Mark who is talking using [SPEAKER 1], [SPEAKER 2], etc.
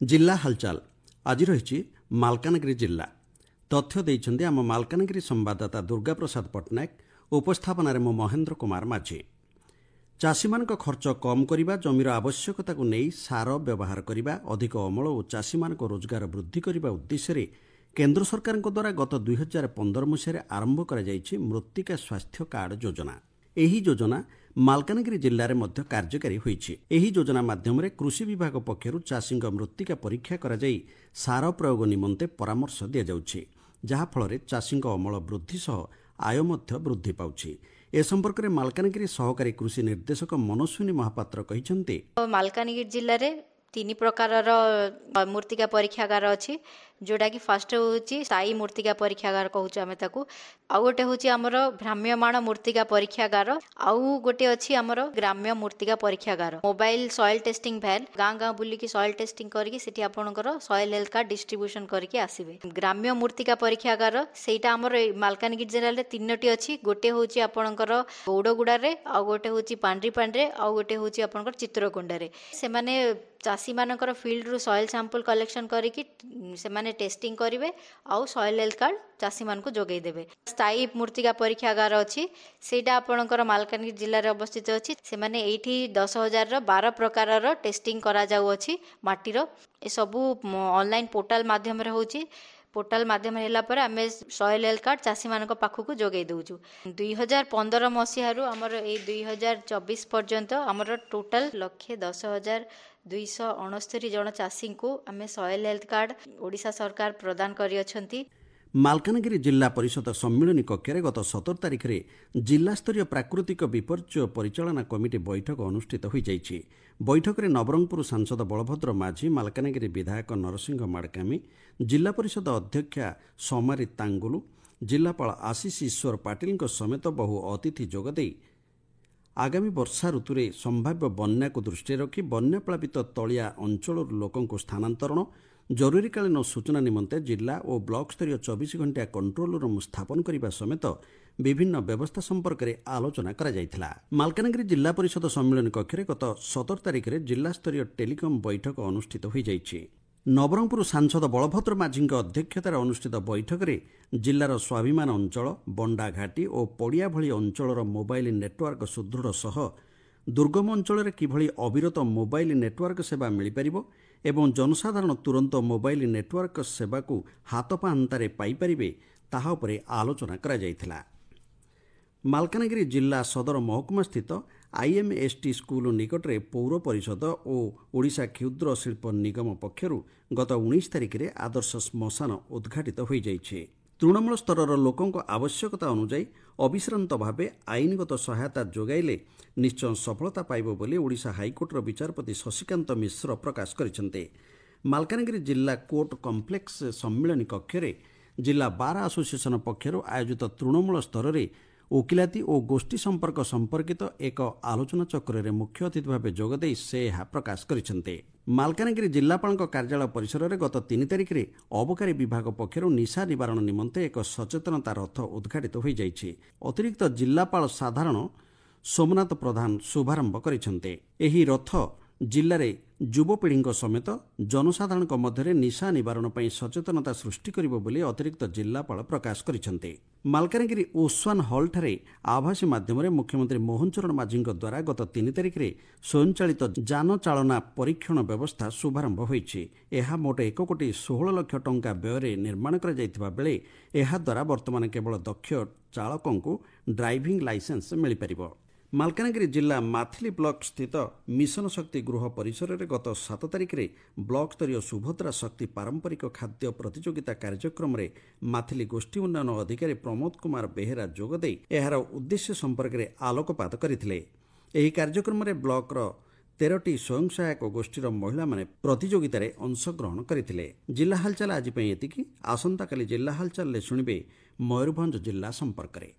[SPEAKER 1] जिल्ला हालचाल आज रही मालकानगिरी जिल्ला तथ्य देइछन्ति आम मालकानगिरी संवाददाता दुर्गा प्रसाद पट्टनायक उपस्थापन मो महेन्द्र कुमार माझी। चाषीमानक खर्च कम करने जमीर आवश्यकता को नहीं सार व्यवहार करने अधिक अमल और चाषीमानक रोजगार वृद्धि करने उद्देश्य केन्द्र सरकार द्वारा गत 2015 मसीह आरंभ कर मृत्तिका स्वास्थ्य कार्ड योजना। एही योजना मालकानगिरी जिल्ला रे मध्य कार्यकारी होईछि। एही योजना माध्यम कृषि विभाग पक्षरु चाषी मृत्तिका परीक्षा करा जाई सार प्रयोग निमंते परामर्श दिया जाउछि, जहा फल चाषी अमल वृद्धि सह आय मध्य वृद्धि पाउछि। ए संपर्क में मालकानगिरी सहकारी कृषि निर्देशक मनस्विनी महापात्र कहिसंते
[SPEAKER 2] मालकानगिरी जिल्ला रे 3 प्रकार मूर्तिका परीक्षागार अच्छी, जोटा कि फास्ट हूँ स्थायी मूर्तिका परीक्षागार कहूँ आम ताकू। आउ गोटे हूँ आमर भ्राम्यमाण मूर्तिका परीक्षागार, आउ गोटे अच्छी आमर ग्राम्य मूर्तिका परीक्षागार। मोबाइल सॉइल टेस्टिंग वैन गाँ गाँ बुलिकी सॉइल टेस्टिंग करके सेठी आपणकर सॉइल हेल्थ कार्ड डिस्ट्रीब्यूशन करके आसिबे। ग्राम्य मूर्तिका परीक्षागार सेटा आमर मालकानगिरी जिल्ला रे 3टी अच्छी। गोटे हूँ आपणकर गौड़गुड़ारे, आउ गोटे हूँ पांड्रीपांड्रे, आउ गोटे हूँ आपणकर चित्रकोंडारे। सेमाने चाषी मानकर फील्ड रु सॉइल सैंपल कलेक्शन करिकी सेमाने टेस्टिंग करिवे, आउ सॉइल हेल्थ कार्ड चाषी मानकु जोगै देबे। स्थायी मूर्तिका परीक्षागार अछि, सेटा आपणकर मालकानगिरी जिल्ला रे अवस्थित अछि। सेमाने एठी 10,000 रो 12 प्रकार रो टेस्टिंग करा जाउ अछि माटीर। ए सबु ऑनलाइन पोर्टल माध्यम रे होछि। पोर्टल माध्यम हेला पर आमे सॉइल हेल्थ कार्ड चाषी मानक पाखकु जोगै दउछु। 2015 मसीहारु हमर ए 2024 पर्यंत हमर टोटल 1,10,269 जन चाषी को आमे सॉइल हेल्थ कार्ड ओडिशा सरकार प्रदान करि अछंती।
[SPEAKER 1] मालकानगिरी जिला परिषद सम्मिलनी कक्ष गत 17 तारिख में जिला स्तरीय प्राकृतिक विपर्यय परिचालना कमिटी बैठक अनुष्ठित हो जाइछि। बैठक में नवरंगपुर सांसद बलभद्र माझी, मालकानगिरी विधायक नरसिंह माड़कामी, जिला परिषद अध्यक्षा समारी तांगुलु, जिलापाल आशीष ईश्वर पाटिल समेत बहु अतिथि जोगदे आगामी वर्षा ऋतु में संभाव्य बन्या को दृष्टि रखी बन्या प्लावित तलिया अंचल लोकों स्थानांतरण, जरूरीकालीन सूचना निमंते जिला और ब्लॉक स्तरीय 24 घंटा कंट्रोल रूम स्थापन करने समेत विभिन्न व्यवस्था संपर्क में आलोचना करा जायथिला। मालकानगिरी जिला परिषद सम्मिलन कक्ष गत 17 तारिख में जिला स्तरीय टेलीकम बैठक अनुष्ठित हो जाइछि। नवरंगपुर सांसद बलभद्र माझी अध्यक्षतार अनुष्ठित बैठक में जिलार स्वाभिमान अंचल, बंडा घाटी और पड़िया भली अंचल मोबाइल नेटवर्क सुदृढ़ सह दुर्गम अंचल किभली अविरत मोबाइल नेटवर्क सेवा मिल पारिबो एवं जनसाधारण तुरंत मोबाइल नेटवर्क सेवा को हाथ पाहांतारे पाई पारिबे ताहा उपरे आलोचना करा जायथिला। मालकानगिरी जिला सदर महकुमा स्थित आईएमएसटी स्कूल निकट में पौर परिषद और ओडिशा क्षुद्र शिल्प निगम पक्षरु गत 19 तारिख में आदर्श श्मशान उद्घाटित हो जाइछे। तृणमूल स्तर लोकों आवश्यकता अनुଯାयी अविश्रांत भावे आईनगत सहायता जोगाइले निश्चय सफलता पाइब बोली ओडिशा हाईकोर्टर विचारपति शशिकांत मिश्र प्रकाश करिसेंते। मालकानगिरी जिला कोर्ट कम्प्लेक्स सम्मिलनी कक्ष जिला बार एसोसिएशन पक्षर आयोजित तृणमूल स्तर में वकिलाती और गोष्ठी संपर्क संपर्कित एक आलोचना चक्र में मुख्य अतिथि भाव जोगदे से यह प्रकाश करिसेंते। मालकानगिरी जिलापाल कार्यालय परिसर में गत 3 तारिख में अबकारी विभाग पक्षर निशा निवारण निमंते एक सचेतनता रथ उद्घाटित हो जाइछि। अतिरिक्त जिलापाल साधारण सोमनाथ प्रधान शुभारंभ करिसेंते। एही रथ जिले में युवपीढ़ी समेत जनसाधारण मध्य निशा निवारण पर सचेतनता सृष्टि करिबो बोली अतिरिक्त जिलापाल प्रकाश करिसेंते। मालकानगिरी ओसवान हॉल ठारे आभासी माध्यम मुख्यमंत्री मोहन चरण माझी द्वारा गत 3 तारिख में स्वयंचालित जान चालना परीक्षण व्यवस्था शुभारंभ होइछि। एहा मोट 1,16 लाख टंका व्यय निर्माण करा जायथिबा बेले एहा द्वारा वर्तमान केवल दक्ष चालकों को ड्राइविंग लाइसेंस मिल पारिबो। मालकानगिरी जिला माथिली ब्लॉक स्थित मिशन शक्ति गृह परिसर में गत 7 तारिख में ब्लॉक स्तरीय सुभद्रा शक्ति पारंपरिक खाद्य प्रतियोगिता कार्यक्रम में माथिली गोष्ठी उन्नयन अधिकारी प्रमोद कुमार बेहेरा जोगदे एहार उद्देश्य संपर्क में आलोकपात करथिले। एही कार्यक्रम में ब्लॉक 13टी स्वयं सहायक गोष्ठीर महिला माने प्रतियोगिता रे अंशग्रहण करथिले। जिला हालचाल आज पई एतिकी। आसंता काली जिला हालचाल ले सुनिबे मयूरभंज जिला संपर्क रे।